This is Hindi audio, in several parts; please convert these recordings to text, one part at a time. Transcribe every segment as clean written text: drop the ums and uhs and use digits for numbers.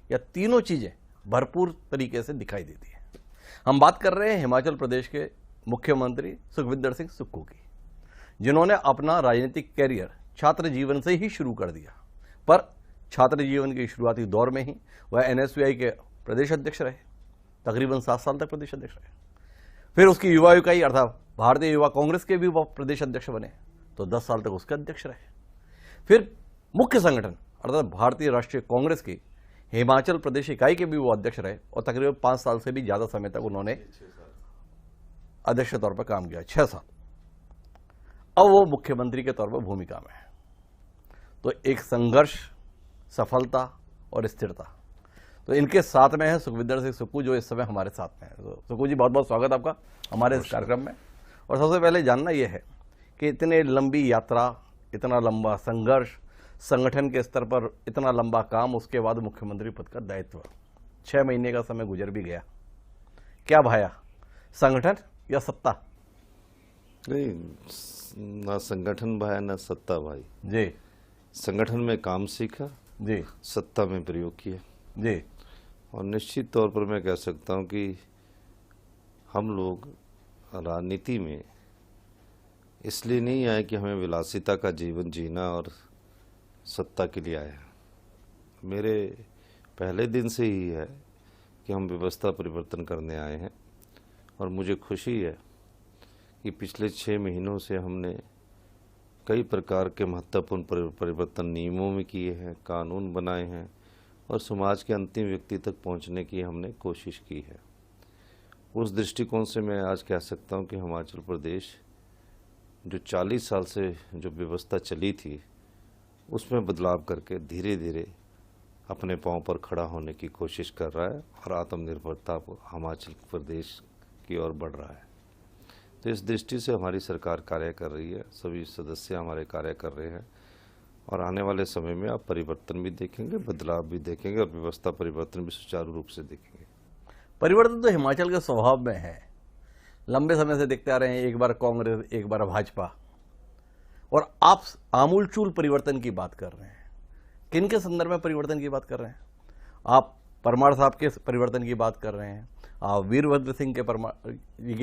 या तीनों चीजें भरपूर तरीके से दिखाई देती है। हम बात कर रहे हैं हिमाचल प्रदेश के मुख्यमंत्री सुखविंदर सिंह सुक्खू की, जिन्होंने अपना राजनीतिक कैरियर छात्र जीवन से ही शुरू कर दिया। पर छात्र जीवन के शुरुआती दौर में ही वह एनएसयूआई के प्रदेश अध्यक्ष रहे, तकरीबन 7 साल तक प्रदेश अध्यक्ष रहे। फिर उसकी युवा इकाई अर्थात भारतीय युवा कांग्रेस के भी वह प्रदेश अध्यक्ष बने, तो 10 साल तक उसके अध्यक्ष रहे। फिर मुख्य संगठन अर्थात भारतीय राष्ट्रीय कांग्रेस की हिमाचल प्रदेश इकाई के भी वो अध्यक्ष रहे और तकरीबन 5 साल से भी ज्यादा समय तक उन्होंने अध्यक्ष के तौर पर काम किया, 6 साल। अब वो मुख्यमंत्री के तौर पर भूमिका में है। तो एक संघर्ष, सफलता और स्थिरता, तो इनके साथ में है सुखविंदर सिंह सुक्खू, जो इस समय हमारे साथ में है। तो सुक्खू जी, बहुत बहुत स्वागत आपका हमारे इस कार्यक्रम में। और सबसे पहले जानना यह है कि इतने लंबी यात्रा, इतना लंबा संघर्ष, संगठन के स्तर पर इतना लंबा काम, उसके बाद मुख्यमंत्री पद का दायित्व, 6 महीने का समय गुजर भी गया, क्या भाया, संगठन या सत्ता? नहीं, ना संगठन भाई ना सत्ता भाई जी। संगठन में काम सीखा जी। सत्ता में प्रयोग किया जी। और निश्चित तौर पर मैं कह सकता हूं कि हम लोग राजनीति में इसलिए नहीं आए कि हमें विलासिता का जीवन जीना और सत्ता के लिए आए हैं। मेरे पहले दिन से ही है कि हम व्यवस्था परिवर्तन करने आए हैं और मुझे खुशी है कि पिछले 6 महीनों से हमने कई प्रकार के महत्वपूर्ण परिवर्तन नियमों में किए हैं, कानून बनाए हैं और समाज के अंतिम व्यक्ति तक पहुंचने की हमने कोशिश की है। उस दृष्टिकोण से मैं आज कह सकता हूं कि हिमाचल प्रदेश जो 40 साल से जो व्यवस्था चली थी उसमें बदलाव करके धीरे धीरे अपने पांव पर खड़ा होने की कोशिश कर रहा है और आत्मनिर्भरता हिमाचल प्रदेश की ओर बढ़ रहा है। तो इस दृष्टि से हमारी सरकार कार्य कर रही है, सभी सदस्य हमारे कार्य कर रहे हैं और आने वाले समय में आप परिवर्तन भी देखेंगे, बदलाव भी देखेंगे और व्यवस्था परिवर्तन भी सुचारू रूप से देखेंगे। परिवर्तन तो हिमाचल के स्वभाव में है, लंबे समय से देखते आ रहे हैं, एक बार कांग्रेस एक बार भाजपा, और आप आमूलचूल परिवर्तन की बात कर रहे हैं। किन के संदर्भ में परिवर्तन की बात कर रहे हैं? आप परमार साहब के परिवर्तन की बात कर रहे हैं, आप वीरभद्र सिंह के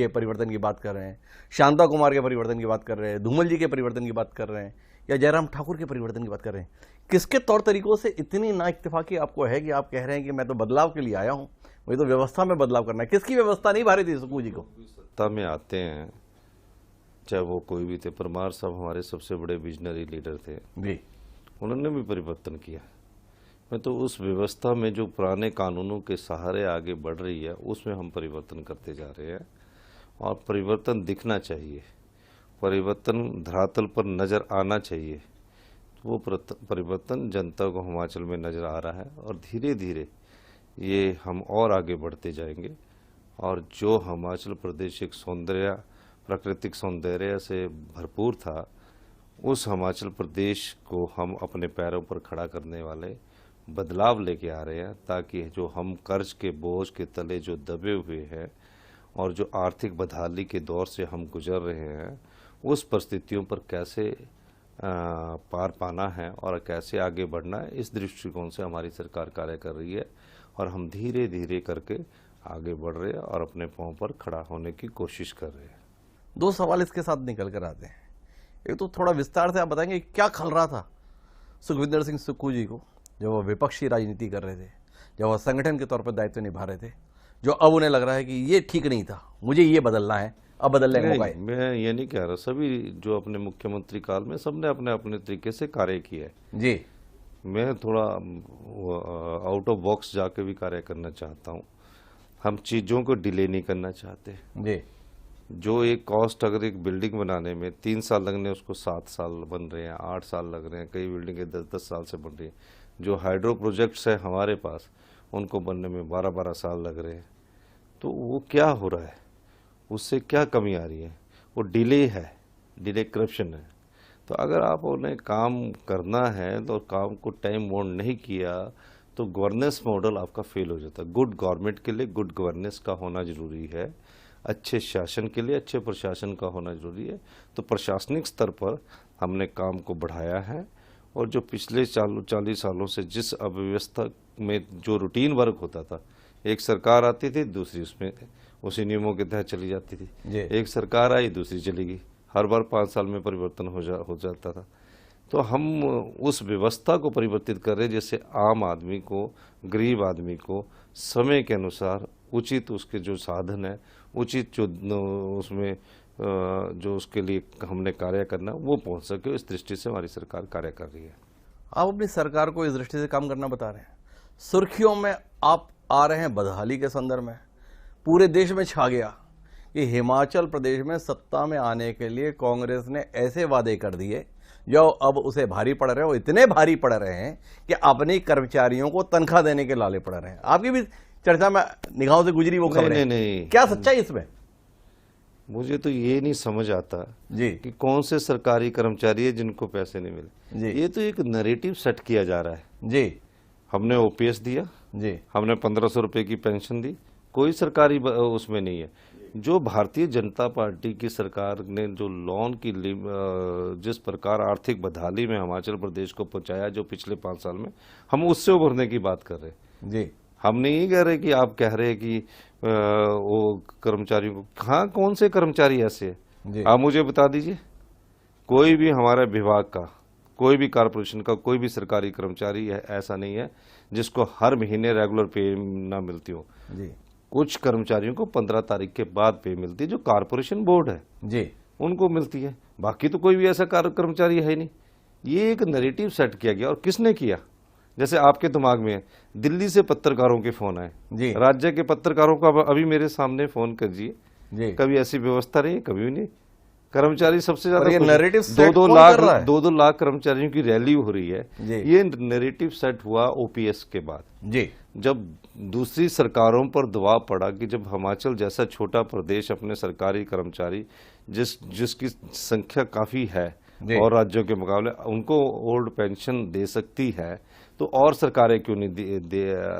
परिवर्तन की बात कर रहे हैं, शांता कुमार के परिवर्तन की बात कर रहे हैं, धूमल जी के परिवर्तन की बात कर रहे हैं, या जयराम ठाकुर के परिवर्तन की बात कर रहे हैं? किसके तौर तरीकों से इतनी ना इत्तेफाकी आपको है कि आप कह रहे हैं कि मैं तो बदलाव के लिए आया हूं, मुझे तो व्यवस्था में बदलाव करना है? किसकी व्यवस्था नहीं भारी थी सुक्खू जी को? सत्ता में आते हैं चाहे वो कोई भी थे, परमार साहब हमारे सबसे बड़े विजनरी लीडर थे जी, उन्होंने भी परिवर्तन किया। मैं तो उस व्यवस्था में जो पुराने कानूनों के सहारे आगे बढ़ रही है उसमें हम परिवर्तन करते जा रहे हैं और परिवर्तन दिखना चाहिए, परिवर्तन धरातल पर नजर आना चाहिए। वो परिवर्तन जनता को हिमाचल में नजर आ रहा है और धीरे धीरे ये हम और आगे बढ़ते जाएंगे और जो हिमाचल प्रदेश एक सौंदर्य, प्राकृतिक सौंदर्य से भरपूर था, उस हिमाचल प्रदेश को हम अपने पैरों पर खड़ा करने वाले बदलाव लेके आ रहे हैं, ताकि जो हम कर्ज के बोझ के तले जो दबे हुए हैं और जो आर्थिक बदहाली के दौर से हम गुजर रहे हैं, उस परिस्थितियों पर कैसे पार पाना है और कैसे आगे बढ़ना है, इस दृष्टिकोण से हमारी सरकार कार्य कर रही है और हम धीरे धीरे करके आगे बढ़ रहे हैं और अपने पांव पर खड़ा होने की कोशिश कर रहे हैं। 2 सवाल इसके साथ निकल कर आते हैं। एक तो थोड़ा विस्तार से आप बताएंगे क्या खल रहा था सुखविंदर सिंह सुक्खू जी को, जब वो विपक्षी राजनीति कर रहे थे, जब वो संगठन के तौर पर दायित्व निभा रहे थे, जो अब उन्हें लग रहा है कि ये ठीक नहीं था, मुझे ये बदलना है, अब बदलने का मौका है? मैं ये नहीं कह रहा, सभी जो अपने मुख्यमंत्री काल में सबने अपने अपने तरीके से कार्य किया है जी। मैं थोड़ा आउट ऑफ बॉक्स जाके भी कार्य करना चाहता हूँ। हम चीज़ों को डिले नहीं करना चाहते जी। जो एक कॉस्ट अगर एक बिल्डिंग बनाने में 3 साल लगने उसको 7 साल बन रहे हैं, 8 साल लग रहे हैं, कई बिल्डिंगें 10-10 साल से बन रही हैं। जो हाइड्रो प्रोजेक्ट्स है हमारे पास उनको बनने में 12-12 साल लग रहे हैं। तो वो क्या हो रहा है, उससे क्या कमी आ रही है? वो डिले है, डिले करप्शन है। तो अगर आप उन्हें काम करना है तो काम को टाइम बाउंड नहीं किया तो गवर्नेंस मॉडल आपका फेल हो जाता है। गुड गवर्नमेंट के लिए गुड गवर्नेंस का होना जरूरी है, अच्छे शासन के लिए अच्छे प्रशासन का होना जरूरी है। तो प्रशासनिक स्तर पर हमने काम को बढ़ाया है और जो पिछले 40 सालों से जिस अव्यवस्था में जो रूटीन वर्क होता था, एक सरकार आती थी, दूसरी उसमें उसी नियमों के तहत चली जाती थी। जी। एक सरकार आई, दूसरी चली गई, हर बार 5 साल में परिवर्तन हो जाता था। तो हम उस व्यवस्था को परिवर्तित कर रहे हैं, जैसे आम आदमी को, गरीब आदमी को समय के अनुसार उचित उसके जो साधन है, उचित जो उसमें जो उसके लिए हमने कार्य करना वो पहुंच सके, इस दृष्टि से हमारी सरकार कार्य कर रही है। आप अपनी सरकार को इस दृष्टि से काम करना बता रहे हैं। सुर्खियों में आप आ रहे हैं बदहाली के संदर्भ में। पूरे देश में छा गया कि हिमाचल प्रदेश में सत्ता में आने के लिए कांग्रेस ने ऐसे वादे कर दिए जो अब उसे भारी पड़ रहे हैं, वो इतने भारी पड़ रहे हैं कि अपने कर्मचारियों को तनख्वाह देने के लाले पड़ रहे हैं। आपकी भी चर्चा में निगाहों से गुजरी वो खबरें। नहीं, क्या सच्चाई इसमें? मुझे तो ये नहीं समझ आता जी कि कौन से सरकारी कर्मचारी है जिनको पैसे नहीं मिले। जी ये तो एक नैरेटिव सेट किया जा रहा है। जी हमने ओपीएस दिया, जी हमने 1500 रुपए की पेंशन दी, कोई सरकारी उसमें नहीं है। जो भारतीय जनता पार्टी की सरकार ने जो लोन की जिस प्रकार आर्थिक बदहाली में हिमाचल प्रदेश को पहुंचाया जो पिछले 5 साल में, हम उससे उभरने की बात कर रहे हैं। जी हम नहीं कह रहे कि आप कह रहे हैं कि वो कर्मचारियों को, हाँ कौन से कर्मचारी ऐसे जी। है, आप मुझे बता दीजिए। कोई भी हमारे विभाग का, कोई भी कारपोरेशन का, कोई भी सरकारी कर्मचारी ऐसा नहीं है जिसको हर महीने रेगुलर पे ना मिलती हो। जी कुछ कर्मचारियों को 15 तारीख के बाद पे मिलती है, जो कारपोरेशन बोर्ड है जी उनको मिलती है, बाकी तो कोई भी ऐसा कर्मचारी है ही नहीं। ये एक नैरेटिव सेट किया गया। और किसने किया? जैसे आपके दिमाग में है, दिल्ली से पत्रकारों के फोन आए, जी राज्य के पत्रकारों का अभी मेरे सामने फोन कीजिए, जी। कभी ऐसी व्यवस्था नहीं, कभी भी नहीं। कर्मचारी सबसे और ये ज्यादा narrative set 2-2 कौन लाख कर रहा है? 2-2 लाख कर्मचारियों की रैली हो रही है। जी। ये नैरेटिव सेट हुआ ओपीएस के बाद, जी जब दूसरी सरकारों पर दबाव पड़ा कि जब हिमाचल जैसा छोटा प्रदेश अपने सरकारी कर्मचारी जिसकी संख्या काफी है जी। और राज्यों के मुकाबले उनको ओल्ड पेंशन दे सकती है, तो और सरकारें क्यों नहीं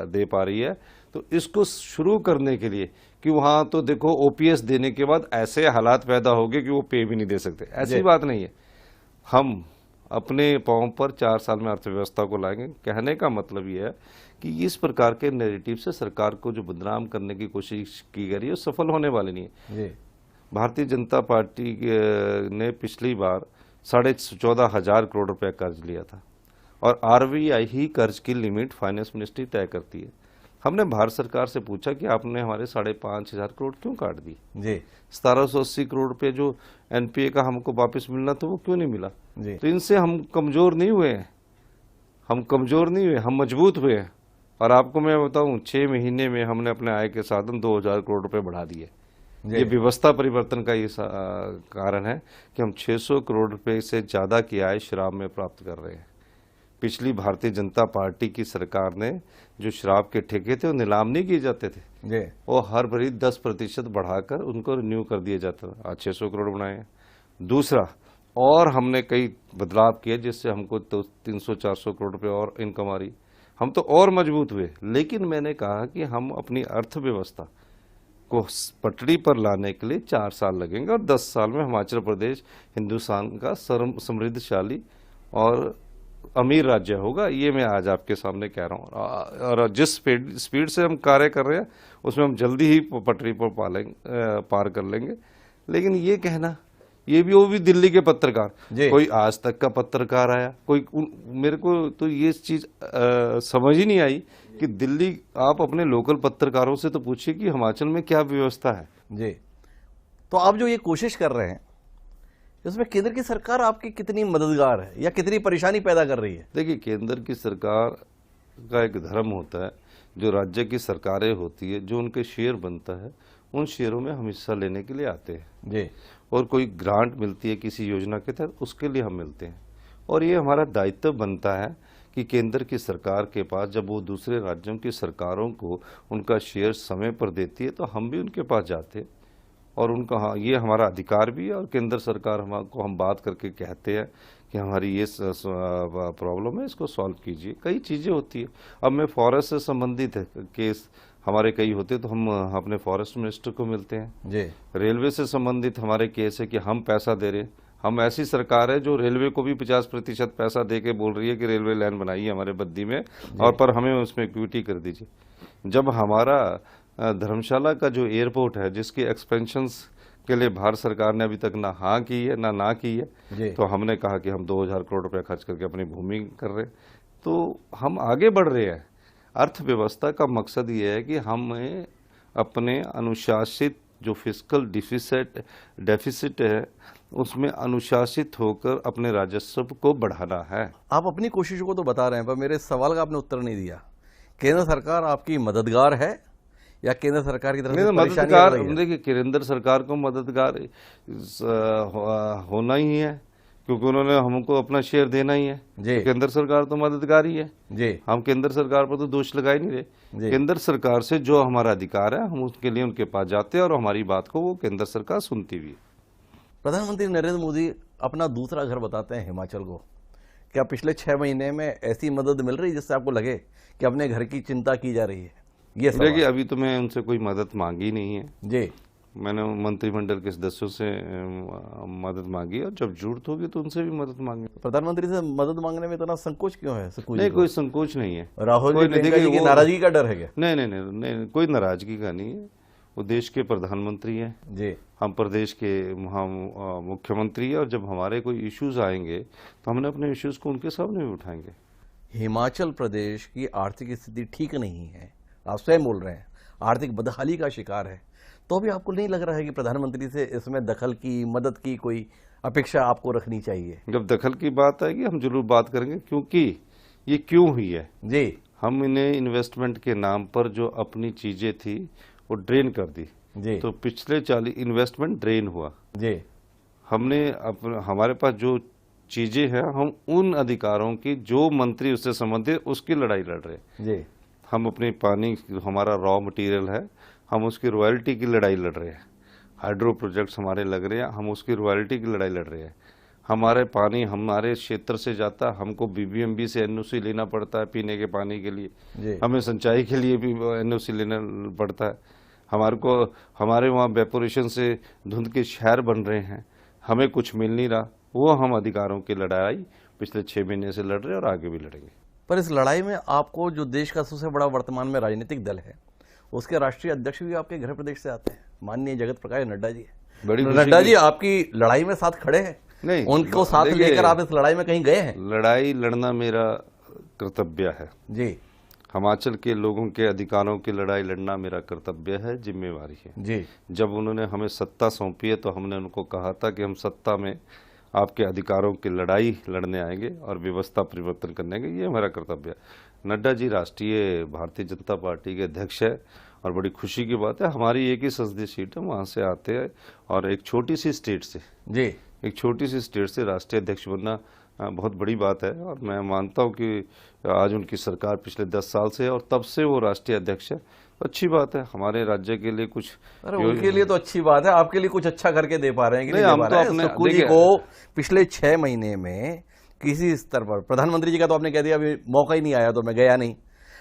दे पा रही है। तो इसको शुरू करने के लिए कि वहां तो देखो ओपीएस देने के बाद ऐसे हालात पैदा हो गए कि वो पे भी नहीं दे सकते, ऐसी बात नहीं है। हम अपने पांव पर 4 साल में अर्थव्यवस्था को लाएंगे। कहने का मतलब ये है कि इस प्रकार के नैरेटिव से सरकार को जो बदनाम करने की कोशिश की गई है सफल होने वाली नहीं है। जी भारतीय जनता पार्टी ने पिछली बार 14,500 करोड़ रुपए कर्ज लिया था और आरबीआई ही कर्ज की लिमिट फाइनेंस मिनिस्ट्री तय करती है। हमने भारत सरकार से पूछा कि आपने हमारे 5,500 करोड़ क्यों काट दी? जी 1780 करोड़ रुपए जो एनपीए का हमको वापस मिलना था वो क्यों नहीं मिला? जी तो इनसे हम कमजोर नहीं हुए हैं, हम कमजोर नहीं हुए, हम मजबूत हुए हैं। और आपको मैं बताऊं, 6 महीने में हमने अपने आय के साधन 2,000 करोड़ रुपए बढ़ा दिए। ये व्यवस्था परिवर्तन का ये कारण है कि हम 600 करोड़ रुपए से ज्यादा की आय शराब में प्राप्त कर रहे हैं। पिछली भारतीय जनता पार्टी की सरकार ने जो शराब के ठेके थे वो नीलाम नहीं किए जाते थे, जी वो हर भरी 10% बढ़ाकर उनको रिन्यू कर दिया जाता था। आज 600 करोड़ बनाए हैं। दूसरा, और हमने कई बदलाव किए जिससे हमको तो 300-400 करोड़ रुपए और इनकम आ रही, हम तो और मजबूत हुए। लेकिन मैंने कहा कि हम अपनी अर्थव्यवस्था को पटड़ी पर लाने के लिए 4 साल लगेंगे और 10 साल में हिमाचल प्रदेश हिंदुस्तान का समृद्धशाली और अमीर राज्य होगा। ये मैं आज आपके सामने कह रहा हूँ। और जिस स्पीड से हम कार्य कर रहे हैं उसमें हम जल्दी ही पटरी पर पार कर लेंगे। लेकिन ये कहना, वो भी दिल्ली के पत्रकार, कोई आज तक का पत्रकार आया, मेरे को तो ये चीज समझ ही नहीं आई कि दिल्ली, आप अपने लोकल पत्रकारों से तो पूछिए कि हिमाचल में क्या व्यवस्था है। जी तो आप जो ये कोशिश कर रहे हैं इसमें केंद्र की सरकार आपकी कितनी मददगार है या कितनी परेशानी पैदा कर रही है? देखिए, केंद्र की सरकार का एक धर्म होता है, जो राज्य की सरकारें होती है, जो उनके शेयर बनता है उन शेयरों में हम हिस्सा लेने के लिए आते हैं जी। और कोई ग्रांट मिलती है किसी योजना के तहत, उसके लिए हम मिलते हैं। और ये हमारा दायित्व बनता है कि केंद्र की सरकार के पास जब वो दूसरे राज्यों की सरकारों को उनका शेयर समय पर देती है तो हम भी उनके पास जाते हैं और उनका, हाँ, ये हमारा अधिकार भी है। और केंद्र सरकार को हम बात करके कहते हैं कि हमारी ये प्रॉब्लम है, इसको सॉल्व कीजिए। कई चीज़ें होती है। अब मैं फॉरेस्ट से संबंधित है केस हमारे कई होते तो हम अपने फॉरेस्ट मिनिस्टर को मिलते हैं। जी। रेलवे से संबंधित हमारे केस है कि हम पैसा दे रहे हैं, हम ऐसी सरकार है जो रेलवे को भी 50% पैसा दे के बोल रही है कि रेलवे लाइन बनाइए हमारे बद्दी में, और पर हमें उसमें इक्विटी कर दीजिए। जब हमारा धर्मशाला का जो एयरपोर्ट है, जिसकी एक्सपेंशंस के लिए भारत सरकार ने अभी तक ना हाँ की है ना की है, तो हमने कहा कि हम 2000 करोड़ रुपया खर्च करके अपनी भूमि कर रहे हैं। तो हम आगे बढ़ रहे हैं। अर्थव्यवस्था का मकसद ये है कि हमें अपने अनुशासित जो फिस्कल डेफिसिट है उसमें अनुशासित होकर अपने राजस्व को बढ़ाना है। आप अपनी कोशिशों को तो बता रहे हैं, पर मेरे सवाल का आपने उत्तर नहीं दिया। केंद्र सरकार आपकी मददगार है या केंद्र सरकार की तरफ से परेशानी आ रही है? देखिए, केंद्र सरकार को मददगार होना ही है, क्योंकि उन्होंने हमको अपना शेयर देना ही है। तो केंद्र सरकार तो मददगार ही है जी। हम केंद्र सरकार पर तो दोष लगा ही नहीं रहे। केंद्र सरकार से जो हमारा अधिकार है हम उसके लिए उनके पास जाते हैं और हमारी बात को वो केंद्र सरकार सुनती भी है। प्रधानमंत्री नरेंद्र मोदी अपना दूसरा घर बताते हैं हिमाचल को। क्या पिछले 6 महीने में ऐसी मदद मिल रही जिससे आपको लगे कि अपने घर की चिंता की जा रही है? ये देखिए, अभी तो मैं उनसे कोई मदद मांगी नहीं है जी। मैंने मंत्रिमंडल के सदस्यों से मदद मांगी, और जब जरूरत होगी तो उनसे भी मदद मांगे। प्रधानमंत्री से मदद मांगने में इतना संकोच क्यों है? नहीं, कोई संकोच नहीं है। राहुल जी की नाराजगी का डर है क्या? नहीं, कोई नाराजगी का नहीं है। वो देश के प्रधानमंत्री हैं जी, हम प्रदेश के मुख्यमंत्री हैं, और जब हमारे कोई इश्यूज आएंगे तो हमने अपने इश्यूज को उनके सामने भी उठाएंगे। हिमाचल प्रदेश की आर्थिक स्थिति ठीक नहीं है, आप स्वयं बोल रहे हैं, आर्थिक बदहाली का शिकार है, तो भी आपको नहीं लग रहा है कि प्रधानमंत्री से इसमें दखल की, मदद की कोई अपेक्षा आपको रखनी चाहिए? जब दखल की बात आएगी हम जरूर बात करेंगे, क्योंकि ये क्यों हुई है जी। हम इन्हें इन्वेस्टमेंट के नाम पर जो अपनी चीजें थी वो ड्रेन कर दी जी। तो पिछले 40 इन्वेस्टमेंट ड्रेन हुआ जी। हमने हमारे पास जो चीजें हैं, हम उन अधिकारों की जो मंत्री उससे संबंधित उसकी लड़ाई लड़ रहे हैं जी। हम अपने पानी, हमारा रॉ मटेरियल है, हम उसकी रॉयल्टी की लड़ाई लड़ रहे हैं। हाइड्रो प्रोजेक्ट्स हमारे लग रहे हैं, हम उसकी रॉयल्टी की लड़ाई लड़ रहे हैं। हमारे पानी हमारे क्षेत्र से जाता, हमको बीबीएमबी से एनओसी लेना पड़ता है पीने के पानी के लिए, हमें सिंचाई के लिए भी एनओसी लेना पड़ता है। हमारे वहाँ वेपोरेशन से धुंध के शहर बन रहे हैं, हमें कुछ मिल नहीं रहा। वो हम अधिकारों की लड़ाई पिछले 6 महीने से लड़ रहे हैं और आगे भी लड़ेंगे। पर इस लड़ाई में आपको जो देश का सबसे बड़ा वर्तमान में राजनीतिक दल है, उसके राष्ट्रीय अध्यक्ष भी आपके गृह प्रदेश से आते हैं, माननीय जगत प्रकाश नड्डा जी। नड्डा जी आपकी लड़ाई में साथ खड़े हैं? नहीं, उनको साथ लेकर आप इस लड़ाई में कहीं गए हैं? लड़ाई लड़ना मेरा कर्तव्य है जी। हिमाचल के लोगों के अधिकारों की लड़ाई लड़ना मेरा कर्तव्य है, जिम्मेवारी है जी। जब उन्होंने हमें सत्ता सौंपी है तो हमने उनको कहा था कि हम सत्ता में आपके अधिकारों की लड़ाई लड़ने आएंगे और व्यवस्था परिवर्तन करने आएंगे, ये हमारा कर्तव्य है। नड्डा जी राष्ट्रीय भारतीय जनता पार्टी के अध्यक्ष है, और बड़ी खुशी की बात है, हमारी एक ही संसदीय सीट है, वहाँ से आते हैं, और एक छोटी सी स्टेट से जी, एक छोटी सी स्टेट से राष्ट्रीय अध्यक्ष बनना बहुत बड़ी बात है। और मैं मानता हूँ कि आज उनकी सरकार पिछले 10 साल से है और तब से वो राष्ट्रीय अध्यक्ष है, अच्छी बात है। हमारे राज्य के लिए कुछ, अरे उनके लिए तो अच्छी बात है, आपके लिए कुछ अच्छा करके दे पा रहे हैं कि नहीं? हम तो अपने सुक्कू जी को पिछले 6 महीने में किसी स्तर पर, प्रधानमंत्री जी का तो आपने कह दिया अभी मौका ही नहीं आया तो मैं गया नहीं,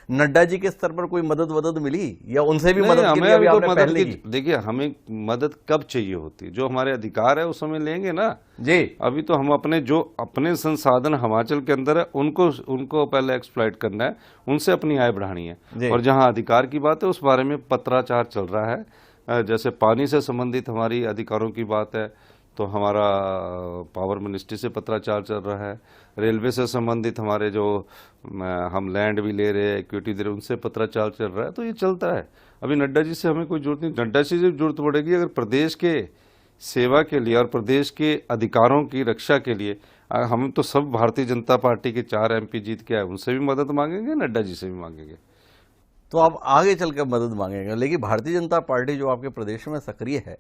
नड्डा जी के स्तर पर कोई मदद मिली या उनसे भी मदद के लिए अभी आपने पहल नहीं की? देखिए, हमें मदद कब चाहिए होती है, जो हमारे अधिकार है उस समय लेंगे ना जी। अभी तो हम अपने संसाधन हिमाचल के अंदर है उनको पहले एक्सप्लॉइट करना है, उनसे अपनी आय बढ़ानी है। और जहां अधिकार की बात है उस बारे में पत्राचार चल रहा है। जैसे पानी से संबंधित हमारी अधिकारों की बात है तो हमारा पावर मिनिस्ट्री से पत्राचार चल रहा है। रेलवे से संबंधित हमारे जो हम लैंड भी ले रहे हैं, इक्विटी दे रहे हैं, उनसे पत्राचार चल रहा है, तो ये चलता है। अभी नड्डा जी से हमें कोई जरूरत नहीं, नड्डा जी से जरूरत पड़ेगी अगर प्रदेश के सेवा के लिए और प्रदेश के अधिकारों की रक्षा के लिए। हम तो सब भारतीय जनता पार्टी के 4 MP जीत के आए, उनसे भी मदद मांगेंगे, नड्डा जी से भी मांगेंगे। तो आप आगे चलकर मदद मांगेंगे, लेकिन भारतीय जनता पार्टी जो आपके प्रदेश में सक्रिय है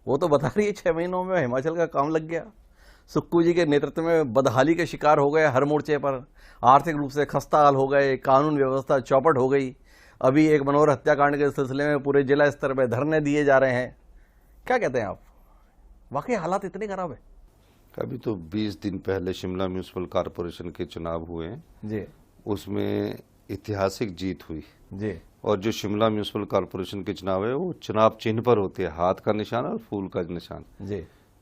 वो तो बता रही है 6 महीनों में हिमाचल का काम लग गया। सुक्कू जी के नेतृत्व में बदहाली के शिकार हो गए हर मोर्चे पर, आर्थिक रूप से खस्ता हाल हो गए, कानून व्यवस्था चौपट हो गई। अभी एक मनोहर हत्याकांड के सिलसिले में पूरे जिला स्तर पर धरने दिए जा रहे हैं। क्या कहते हैं आप, वाकई हालात इतने खराब है? अभी तो 20 दिन पहले शिमला म्यूनिसिपल कॉरपोरेशन के चुनाव हुए हैं जी, उसमें ऐतिहासिक जीत हुई जी। और जो शिमला म्यूनिसिपल कॉरपोरेशन के चुनाव है वो चुनाव चिन्ह पर होते हैं, हाथ का निशान और फूल का निशान जी।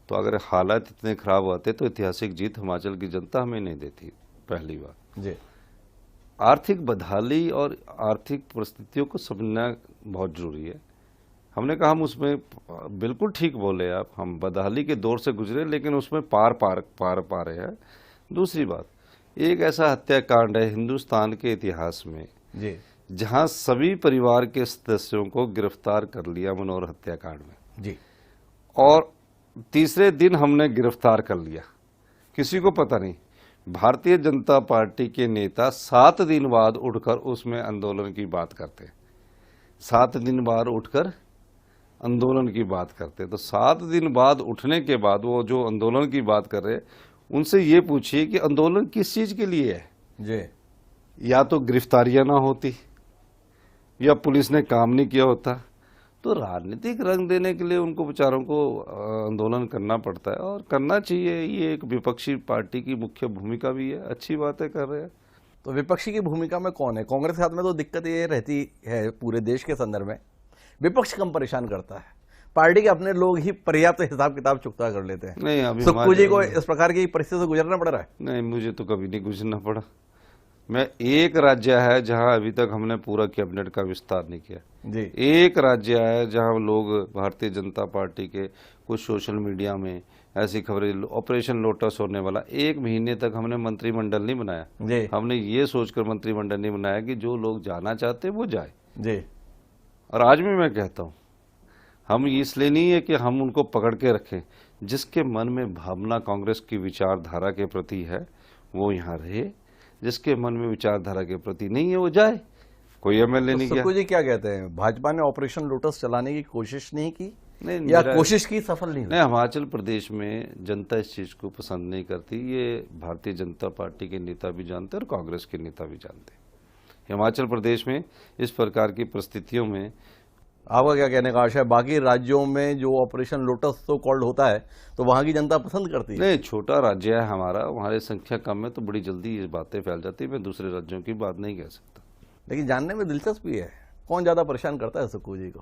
तो अगर हालात इतने खराब होते तो ऐतिहासिक जीत हिमाचल की जनता हमें नहीं देती। पहली बात, जी आर्थिक बदहाली और आर्थिक परिस्थितियों को समझना बहुत जरूरी है। हमने कहा हम उसमें बिल्कुल ठीक बोले आप, हम बदहाली के दौर से गुजरे लेकिन उसमें पार पा रहे हैं। दूसरी बात, एक ऐसा हत्याकांड है हिंदुस्तान के इतिहास में जी जहां सभी परिवार के सदस्यों को गिरफ्तार कर लिया मनोहर हत्याकांड में, जी और तीसरे दिन हमने गिरफ्तार कर लिया, किसी को पता नहीं। भारतीय जनता पार्टी के नेता 7 दिन बाद उठकर उसमें आंदोलन की बात करते, 7 दिन बाद उठकर आंदोलन की बात करते। तो 7 दिन बाद उठने के बाद वो जो आंदोलन की बात कर रहे, उनसे ये पूछिए कि आंदोलन किस चीज के लिए है। जी या तो गिरफ्तारियां ना होती या पुलिस ने काम नहीं किया होता। तो राजनीतिक रंग देने के लिए उनको बेचारों को आंदोलन करना पड़ता है, और करना चाहिए। ये एक विपक्षी पार्टी की मुख्य भूमिका भी है, अच्छी बातें कर रहे हैं। तो विपक्षी की भूमिका में कौन है? कांग्रेस के साथ में तो दिक्कत ये रहती है पूरे देश के संदर्भ में, विपक्ष कम परेशान करता है, पार्टी के अपने लोग ही पर्याप्त हिसाब किताब चुकता कर लेते हैं। नहीं, अभी सुक्खू जी को इस प्रकार की परिस्थिति से गुजरना पड़ रहा है? नहीं, मुझे तो कभी नहीं गुजरना पड़ा। मैं एक राज्य है जहां अभी तक हमने पूरा कैबिनेट का विस्तार नहीं किया। जी एक राज्य है जहां लोग भारतीय जनता पार्टी के कुछ सोशल मीडिया में ऐसी खबरें, ऑपरेशन लोटस होने वाला, 1 महीने तक हमने मंत्रिमंडल नहीं बनाया। जी हमने ये सोचकर मंत्रिमंडल नहीं बनाया कि जो लोग जाना चाहते वो जाए। जी और आज भी मैं कहता हूं, हम इसलिए नहीं है कि हम उनको पकड़ के रखें। जिसके मन में भावना कांग्रेस की विचारधारा के प्रति है वो यहाँ रहे, जिसके मन में विचारधारा के प्रति नहीं है वो जाए। कोई एमएलए नहीं गया। सुक्खू जी क्या कहते हैं, भाजपा ने ऑपरेशन लोटस चलाने की कोशिश नहीं की नहीं, या कोशिश की सफल नहीं हुई? नहीं, हिमाचल प्रदेश में जनता इस चीज को पसंद नहीं करती। ये भारतीय जनता पार्टी के नेता भी जानते हैं और कांग्रेस के नेता भी जानते हैं। हिमाचल प्रदेश में इस प्रकार की परिस्थितियों में आपका क्या कहने का आशा है? बाकी राज्यों में जो ऑपरेशन लोटस तो कॉल्ड होता है तो वहां की जनता पसंद करती है? नहीं, छोटा राज्य है हमारा, हमारे संख्या कम है तो बड़ी जल्दी ये बातें फैल जाती है। मैं दूसरे राज्यों की बात नहीं कह सकता। लेकिन जानने में दिलचस्पी है, कौन ज्यादा परेशान करता है सुक्खू जी को,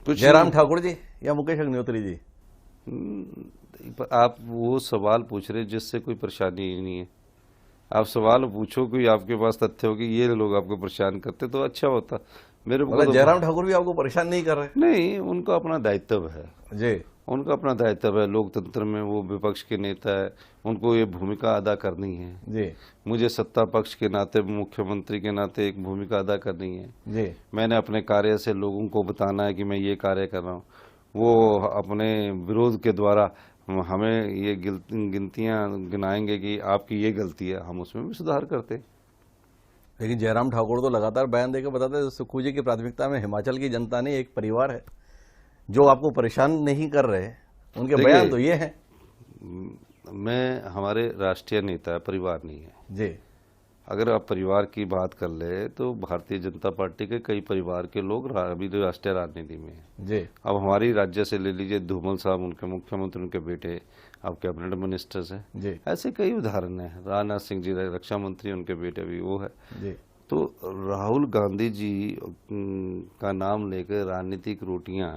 कुछ जयराम ठाकुर जी या मुकेश अग्निहोत्री जी? आप वो सवाल पूछ रहे जिससे कोई परेशानी ही नहीं है। आप सवाल पूछो, कोई आपके पास तथ्य हो कि ये लोग आपको परेशान करते तो अच्छा होता। मेरे को तो जयराम ठाकुर भी आपको परेशान नहीं कर रहे? नहीं, उनका अपना दायित्व है जी उनका अपना दायित्व है। लोकतंत्र में वो विपक्ष के नेता है, उनको ये भूमिका अदा करनी है। जी मुझे सत्ता पक्ष के नाते, मुख्यमंत्री के नाते एक भूमिका अदा करनी है। जी मैंने अपने कार्य से लोगों को बताना है कि मैं ये कार्य कर रहा हूँ। वो अपने विरोध के द्वारा हमें ये गिनतियां गिनाएंगे कि आपकी ये गलती है, हम उसमें भी सुधार करते हैं। लेकिन जयराम ठाकुर तो लगातार बयान देकर बताते हैं सुक्खू जी की प्राथमिकता में हिमाचल की जनता नहीं, एक परिवार है जो आपको परेशान नहीं कर रहे। उनके बयान तो ये हैं। मैं हमारे राष्ट्रीय नेता है, परिवार नहीं है जी। अगर आप परिवार की बात कर ले तो भारतीय जनता पार्टी के कई परिवार के लोग अभी राष्ट्रीय राजनीति में हैं। जी अब हमारी राज्य से ले लीजिए, धूमल साहब उनके मुख्यमंत्री, उनके बेटे अब कैबिनेट मिनिस्टर्स हैं। जी ऐसे कई उदाहरण हैं। राजनाथ सिंह जी रक्षा मंत्री, उनके बेटे भी वो है। जी तो राहुल गांधी जी का नाम लेकर राजनीतिक रोटियां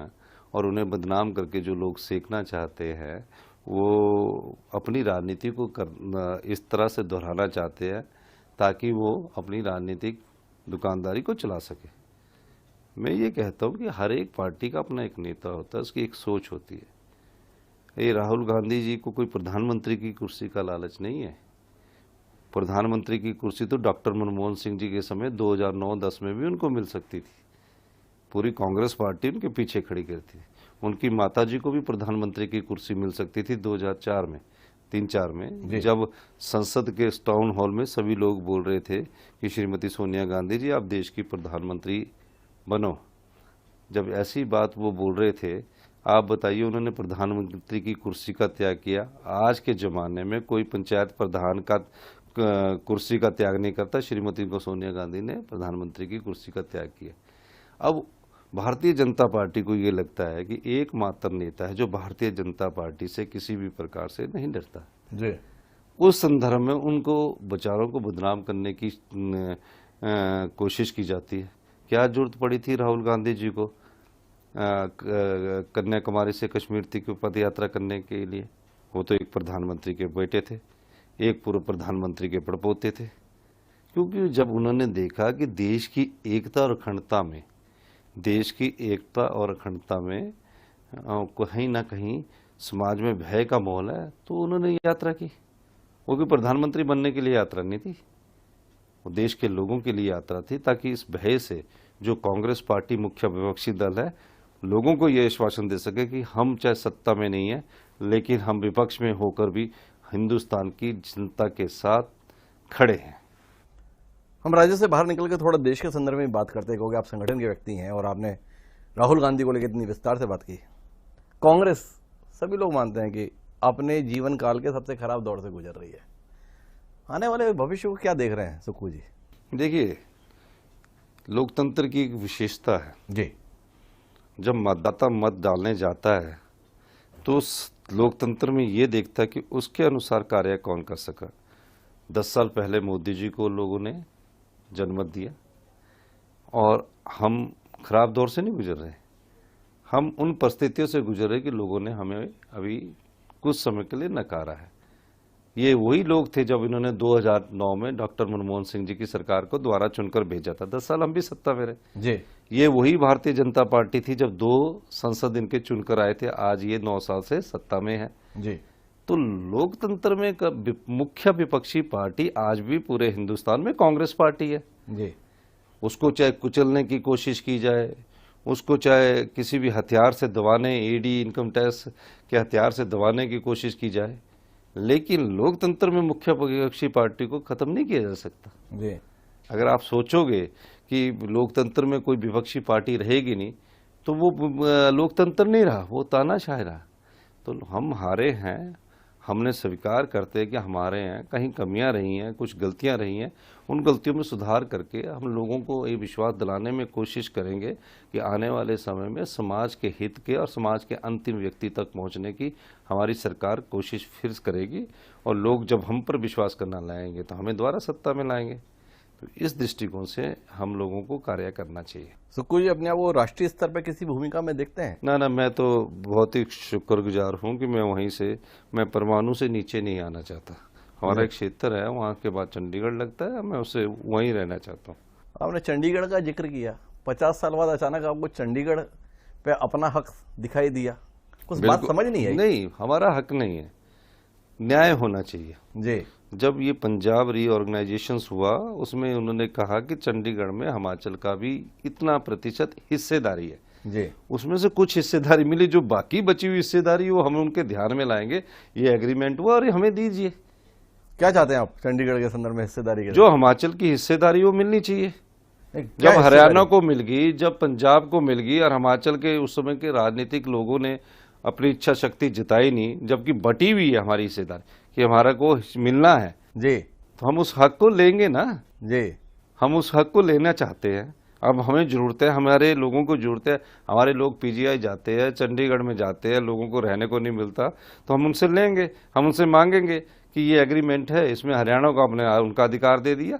और उन्हें बदनाम करके जो लोग सेकना चाहते हैं, वो अपनी राजनीति को इस तरह से दोहराना चाहते हैं ताकि वो अपनी राजनीतिक दुकानदारी को चला सके। मैं ये कहता हूँ कि हर एक पार्टी का अपना एक नेता होता है, उसकी एक सोच होती है। ये राहुल गांधी जी को कोई प्रधानमंत्री की कुर्सी का लालच नहीं है। प्रधानमंत्री की कुर्सी तो डॉक्टर मनमोहन सिंह जी के समय 2009-10 में भी उनको मिल सकती थी। पूरी कांग्रेस पार्टी उनके पीछे खड़ी करती थी। उनकी माताजी को भी प्रधानमंत्री की कुर्सी मिल सकती थी 2004 में, 3-4 में, जब संसद के टाउन हॉल में सभी लोग बोल रहे थे कि श्रीमती सोनिया गांधी जी आप देश की प्रधानमंत्री बनो। जब ऐसी बात वो बोल रहे थे, आप बताइए उन्होंने प्रधानमंत्री की कुर्सी का त्याग किया। आज के जमाने में कोई पंचायत प्रधान का कुर्सी का त्याग नहीं करता। श्रीमती को सोनिया गांधी ने प्रधानमंत्री की कुर्सी का त्याग किया। अब भारतीय जनता पार्टी को ये लगता है कि एकमात्र नेता है जो भारतीय जनता पार्टी से किसी भी प्रकार से नहीं डरता। जी उस संदर्भ में उनको विचारों को बदनाम करने की कोशिश की जाती है। क्या जरूरत पड़ी थी राहुल गांधी जी को कन्याकुमारी से कश्मीर तक की पद यात्रा करने के लिए। वो तो एक प्रधानमंत्री के बेटे थे, एक पूर्व प्रधानमंत्री के पड़पोते थे। क्योंकि जब उन्होंने देखा कि देश की एकता और अखंडता में, देश की एकता और अखंडता में कहीं ना कहीं समाज में भय का माहौल है, तो उन्होंने यात्रा की। वो भी प्रधानमंत्री बनने के लिए यात्रा नहीं थी, वो देश के लोगों के लिए यात्रा थी, ताकि इस भय से जो कांग्रेस पार्टी मुख्य विपक्षी दल है, लोगों को ये आश्वासन दे सके कि हम चाहे सत्ता में नहीं है, लेकिन हम विपक्ष में होकर भी हिंदुस्तान की जनता के साथ खड़े हैं। हम राज्य से बाहर निकल के थोड़ा देश के संदर्भ में बात करते हैं, क्योंकि आप संगठन के व्यक्ति हैं और आपने राहुल गांधी को लेकर इतनी विस्तार से बात की। कांग्रेस, सभी लोग मानते हैं कि अपने जीवन काल के सबसे खराब दौर से गुजर रही है। आने वाले भविष्य को क्या देख रहे हैं सुक्खू जी? देखिए, लोकतंत्र की एक विशेषता है जी, जब मतदाता मत डालने जाता है तो उस लोकतंत्र में ये देखता है कि उसके अनुसार कार्य कौन कर सका। 10 साल पहले मोदी जी को लोगों ने जनमत दिया, और हम खराब दौर से नहीं गुजर रहे, हम उन परिस्थितियों से गुजर रहे कि लोगों ने हमें अभी कुछ समय के लिए नकारा है। ये वही लोग थे जब इन्होंने 2009 में डॉक्टर मनमोहन सिंह जी की सरकार को दोबारा चुनकर भेजा था। 10 साल हम भी सत्ता में रहे जी। ये वही भारतीय जनता पार्टी थी जब 2 संसद इनके चुनकर आए थे, आज ये 9 साल से सत्ता में है जी। तो लोकतंत्र में मुख्य विपक्षी पार्टी आज भी पूरे हिंदुस्तान में कांग्रेस पार्टी है जी। उसको चाहे कुचलने की कोशिश की जाए, उसको चाहे किसी भी हथियार से दबाने, ईडी, इनकम टैक्स के हथियार से दबाने की कोशिश की जाए, लेकिन लोकतंत्र में मुख्य विपक्षी पार्टी को खत्म नहीं किया जा सकता जी। अगर आप सोचोगे कि लोकतंत्र में कोई विपक्षी पार्टी रहेगी नहीं तो वो लोकतंत्र नहीं रहा, वो तानाशाही रहा। तो हम हारे हैं, हमने स्वीकार करते हैं कि हमारे हैं, कहीं कमियां रही हैं, कुछ गलतियां रही हैं, उन गलतियों में सुधार करके हम लोगों को ये विश्वास दिलाने में कोशिश करेंगे कि आने वाले समय में समाज के हित के और समाज के अंतिम व्यक्ति तक पहुंचने की हमारी सरकार कोशिश फिर करेगी, और लोग जब हम पर विश्वास करना लाएंगे तो हमें दोबारा सत्ता में लाएंगे। तो इस दृष्टिकोण से हम लोगों को कार्य करना चाहिए। सुक्खू जी, अपने आप वो राष्ट्रीय स्तर पर किसी भूमिका में देखते हैं? ना, मैं तो बहुत ही शुक्रगुजार हूँ कि मैं वहीं से, मैं परमाणु से नीचे नहीं आना चाहता। हमारा एक क्षेत्र है, वहाँ के बाद चंडीगढ़ लगता है, मैं उससे वहीं रहना चाहता हूँ। आपने चंडीगढ़ का जिक्र किया, 50 साल बाद अचानक आपको चंडीगढ़ पे अपना हक दिखाई दिया, कुछ बात समझ नहीं आई? नहीं, हमारा हक नहीं है, न्याय होना चाहिए जी। जब ये पंजाब रीऑर्गेनाइजेशन हुआ, उसमें उन्होंने कहा कि चंडीगढ़ में हिमाचल का भी इतना प्रतिशत हिस्सेदारी है जी। उसमें से कुछ हिस्सेदारी मिली, जो बाकी बची हुई हिस्सेदारी वो हम उनके ध्यान में लाएंगे। ये एग्रीमेंट हुआ और ये हमें दीजिए। क्या चाहते हैं आप चंडीगढ़ के संदर्भ में हिस्सेदारी के? जो हिमाचल की हिस्सेदारी वो मिलनी चाहिए। क्या जब हरियाणा को मिल गई, जब पंजाब को मिल गई, और हिमाचल के उस समय के राजनीतिक लोगों ने अपनी इच्छा शक्ति जताई नहीं, जबकि बटी हुई है हमारी हिस्सेदारी कि हमारा को मिलना है जी, तो हम उस हक को लेंगे ना जी। हम उस हक को लेना चाहते हैं। अब हमें जरूरत है, हमारे लोगों को जरूरत है, हमारे लोग पीजीआई जाते हैं, चंडीगढ़ में जाते हैं, लोगों को रहने को नहीं मिलता, तो हम उनसे लेंगे, हम उनसे मांगेंगे कि ये एग्रीमेंट है, इसमें हरियाणा को आपने उनका अधिकार दे दिया,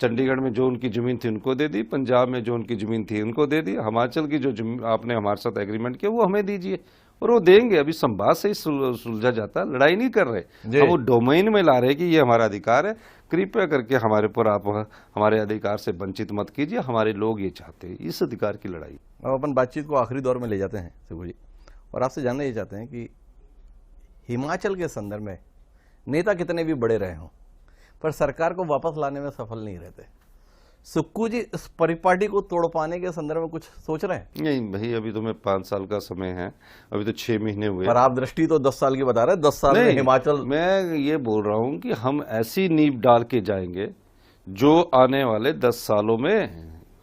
चंडीगढ़ में जो उनकी जमीन थी उनको दे दी, पंजाब में जो उनकी जमीन थी उनको दे दी, हिमाचल की जो आपने हमारे साथ एग्रीमेंट किया वो हमें दीजिए, और वो देंगे। अभी संवाद से ही सुलझा जाता है, लड़ाई नहीं कर रहे, हम वो डोमेन में ला रहे कि ये हमारा अधिकार है, कृपया करके हमारे पर आप हमारे अधिकार से वंचित मत कीजिए, हमारे लोग ये चाहते हैं, इस अधिकार की लड़ाई। अब अपन बातचीत को आखिरी दौर में ले जाते हैं सुक्खू जी, और आपसे जानना ये चाहते हैं कि हिमाचल के संदर्भ में नेता कितने भी बड़े रहे हों, पर सरकार को वापस लाने में सफल नहीं रहते। सुक्खू जी इस परिपाटी को तोड़ पाने के संदर्भ में कुछ सोच रहे हैं? नहीं भाई, अभी तो मैं 5 साल का समय है, अभी तो 6 महीने हुए। पर आप दृष्टि तो 10 साल की बता रहे हैं, 10 साल में हिमाचल। मैं ये बोल रहा हूं कि हम ऐसी नींव डाल के जाएंगे जो आने वाले 10 सालों में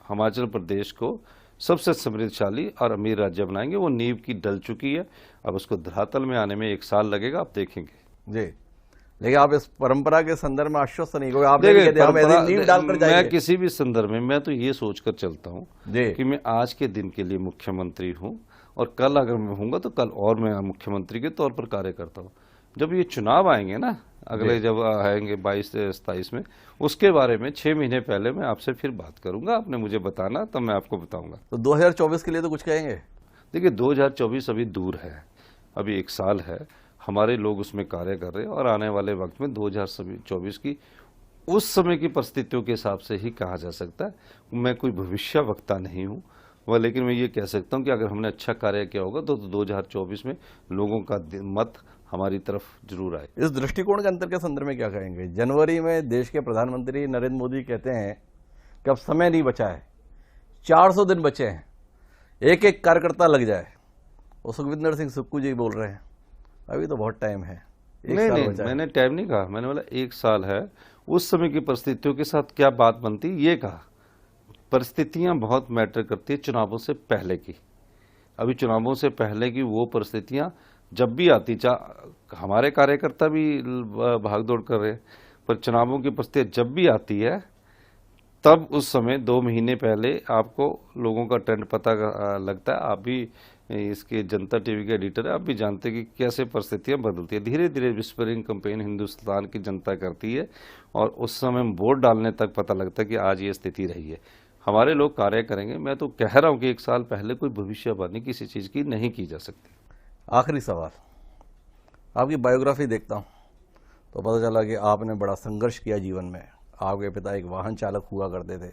हिमाचल प्रदेश को सबसे समृद्धशाली और अमीर राज्य बनाएंगे। वो नींव की डल चुकी है, अब उसको धरातल में आने में 1 साल लगेगा, आप देखेंगे। जी, लेकिन आप इस परंपरा के संदर्भ में आश्वस्त नहीं, क्योंकि आपने नींव डालकर जाएंगे। मैं किसी भी संदर्भ में मैं तो ये सोचकर चलता हूँ कि मैं आज के दिन के लिए मुख्यमंत्री हूँ, और कल अगर मैं हूँगा तो कल और मैं मुख्यमंत्री के तौर पर कार्य करता हूँ। जब ये चुनाव आएंगे ना, अगले जब आएंगे 22 से 27 में, उसके बारे में 6 महीने पहले मैं आपसे फिर बात करूंगा, आपने मुझे बताना तब मैं आपको बताऊंगा। तो 2024 के लिए तो कुछ कहेंगे? देखिए 2024 अभी दूर है, अभी 1 साल है, हमारे लोग उसमें कार्य कर रहे हैं और आने वाले वक्त में 2024 की उस समय की परिस्थितियों के हिसाब से ही कहा जा सकता है। मैं कोई भविष्यवक्ता नहीं हूँ वह, लेकिन मैं ये कह सकता हूँ कि अगर हमने अच्छा कार्य किया होगा तो 2024 में लोगों का मत हमारी तरफ जरूर आए। इस दृष्टिकोण के अंतर के संदर्भ में क्या कहेंगे? जनवरी में देश के प्रधानमंत्री नरेंद्र मोदी कहते हैं कि अब समय नहीं बचा है, 400 दिन बचे हैं, एक एक कार्यकर्ता लग जाए। और सुखविंदर सिंह सुक्खू जी बोल रहे हैं अभी तो बहुत टाइम है, नहीं, मैंने टाइम नहीं कहा, मैंने बोला 1 साल है, उस समय की परिस्थितियों के साथ क्या बात बनती ये कहा। परिस्थितियां बहुत मैटर करती है चुनावों से पहले की। अभी चुनावों से पहले की वो परिस्थितियां जब भी आती, हमारे कार्यकर्ता भी भागदौड़ कर रहे हैं, पर चुनावों की परिस्थितियां जब भी आती है तब उस समय 2 महीने पहले आपको लोगों का ट्रेंड पता लगता है। आप भी इसके जनता टीवी के एडिटर है, आप भी जानते हैं कि कैसे परिस्थितियां बदलती है। धीरे धीरे विस्परिंग कैंपेन हिंदुस्तान की जनता करती है और उस समय वोट डालने तक पता लगता है कि आज ये स्थिति रही है। हमारे लोग कार्य करेंगे। मैं तो कह रहा हूं कि 1 साल पहले कोई भविष्यवाणी किसी चीज की नहीं की जा सकती। आखिरी सवाल, आपकी बायोग्राफी देखता हूं तो पता चला कि आपने बड़ा संघर्ष किया जीवन में। आपके पिता एक वाहन चालक हुआ करते थे,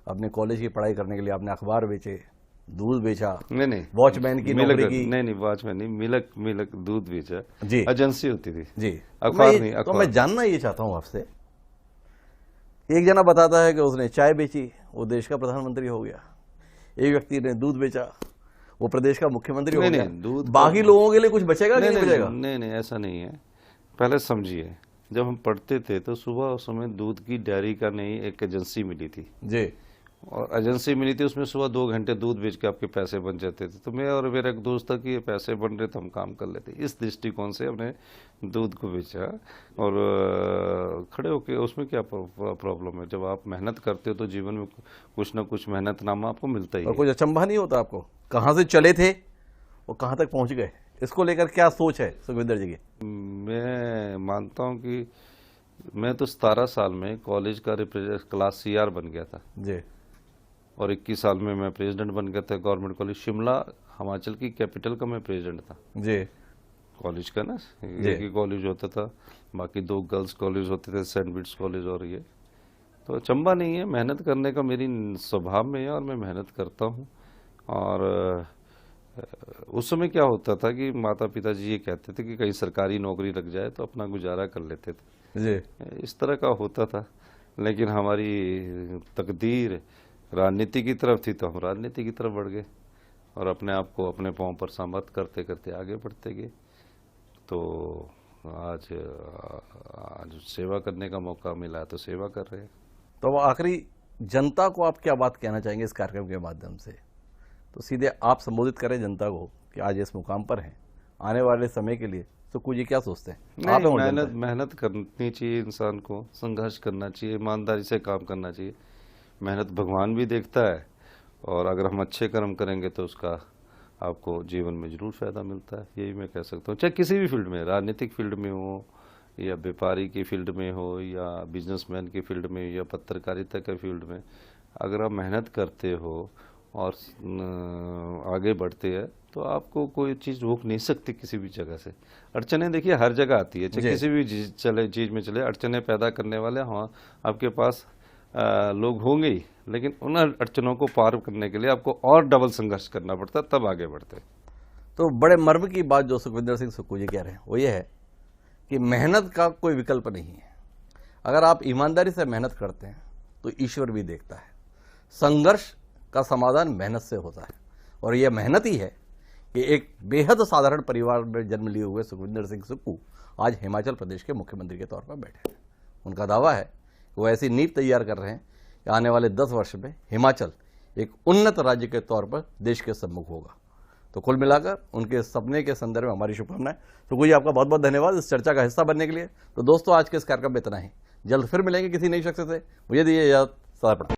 अपने कॉलेज की पढ़ाई करने के लिए आपने अखबार बेचे, दूध बेचा, नहीं, वॉचमैन की नौकरी की। नहीं, वॉचमैन नहीं, मिलक दूध बेचा जी, एजेंसी होती थी जी, अखबार नहीं। तो मैं जानना ये चाहता हूं आपसे, एक जना बताता है कि उसने चाय बेची, वो देश का प्रधानमंत्री हो गया। एक व्यक्ति ने दूध बेचा, वो प्रदेश का मुख्यमंत्री हो गया। दूध बाकी लोगों के लिए कुछ बचेगा कि नहीं बचेगा? नहीं, ऐसा नहीं है। पहले समझिए, जब हम पढ़ते थे तो सुबह उस समय दूध की डेयरी का नहीं एक एजेंसी मिली थी जी, और एजेंसी मिली थी, उसमें सुबह 2 घंटे दूध बेच के आपके पैसे बन जाते थे। तो मैं और मेरा एक दोस्त था कि ये पैसे बन रहे तो हम काम कर लेते। इस दृष्टिकोण से हमने दूध को बेचा और खड़े होके उसमें क्या प्रॉब्लम है? जब आप मेहनत करते हो तो जीवन में कुछ ना कुछ मेहनतनामा आपको मिलता ही और है। कुछ अचंभा नहीं होता आपको कहां से चले थे और कहां तक पहुंच गए? इसको लेकर क्या सोच है सुखविंदर जी की? मैं मानता हूं कि मैं तो 17 साल में कॉलेज का क्लास CR बन गया था जी, और 21 साल में मैं प्रेसिडेंट बन गया था गवर्नमेंट कॉलेज शिमला, हिमाचल की कैपिटल का मैं प्रेसिडेंट था जी, कॉलेज का ना। एक ही कॉलेज होता था, बाकी 2 गर्ल्स कॉलेज होते थे, सेंट बिट्स कॉलेज और ये। तो अचंभा नहीं है, मेहनत करने का मेरी स्वभाव में है और मैं मेहनत करता हूँ। और उस समय क्या होता था कि माता पिता जी ये कहते थे कि कहीं सरकारी नौकरी लग जाए तो अपना गुजारा कर लेते थे जी। इस तरह का होता था। लेकिन हमारी तकदीर राजनीति की तरफ थी तो हम राजनीति की तरफ बढ़ गए और अपने आप को अपने पांव पर साबित करते करते आगे बढ़ते गए। तो आज सेवा करने का मौका मिला है तो सेवा कर रहे हैं। तो आखिरी जनता को आप क्या बात कहना चाहेंगे इस कार्यक्रम के माध्यम से? तो सीधे आप संबोधित करें जनता को कि आज इस मुकाम पर हैं, आने वाले समय के लिए सुक्खू जी क्या सोचते हैं? आप मेहनत करनी चाहिए, इंसान को संघर्ष करना चाहिए, ईमानदारी से काम करना चाहिए। मेहनत भगवान भी देखता है और अगर हम अच्छे कर्म करेंगे तो उसका आपको जीवन में जरूर फायदा मिलता है। यही मैं कह सकता हूँ, चाहे किसी भी फील्ड में, राजनीतिक फील्ड में हो या व्यापारी की फील्ड में हो या बिजनेसमैन की फील्ड में या पत्रकारिता के फील्ड में, अगर आप मेहनत करते हो और आगे बढ़ते हैं तो आपको कोई चीज़ रोक नहीं सकती किसी भी जगह से। अड़चने देखिए हर जगह आती है, चाहे किसी भी चीज़ में चले, अड़चने पैदा करने वाले हाँ आपके पास लोग होंगे ही, लेकिन उन अड़चनों को पार करने के लिए आपको और डबल संघर्ष करना पड़ता है, तब आगे बढ़ते। तो बड़े मर्म की बात जो सुखविंदर सिंह सुक्खू जी कह रहे हैं वो ये है कि मेहनत का कोई विकल्प नहीं है। अगर आप ईमानदारी से मेहनत करते हैं तो ईश्वर भी देखता है। संघर्ष का समाधान मेहनत से होता है और यह मेहनत ही है कि एक बेहद साधारण परिवार में जन्म लिए हुए सुखविंदर सिंह सुक्खू आज हिमाचल प्रदेश के मुख्यमंत्री के तौर पर बैठे हैं। उनका दावा है कि वो ऐसी नींव तैयार कर रहे हैं कि आने वाले 10 वर्ष में हिमाचल एक उन्नत राज्य के तौर पर देश के सम्मुख होगा। तो कुल मिलाकर उनके सपने के संदर्भ में हमारी शुभकामनाएं। सुक्खू जी आपका बहुत बहुत धन्यवाद इस चर्चा का हिस्सा बनने के लिए। तो दोस्तों आज के इस कार्यक्रम में इतना ही, जल्द फिर मिलेंगे किसी नई शख्स से। मुझे दीजिए इजाजत, सदा प्रणाम।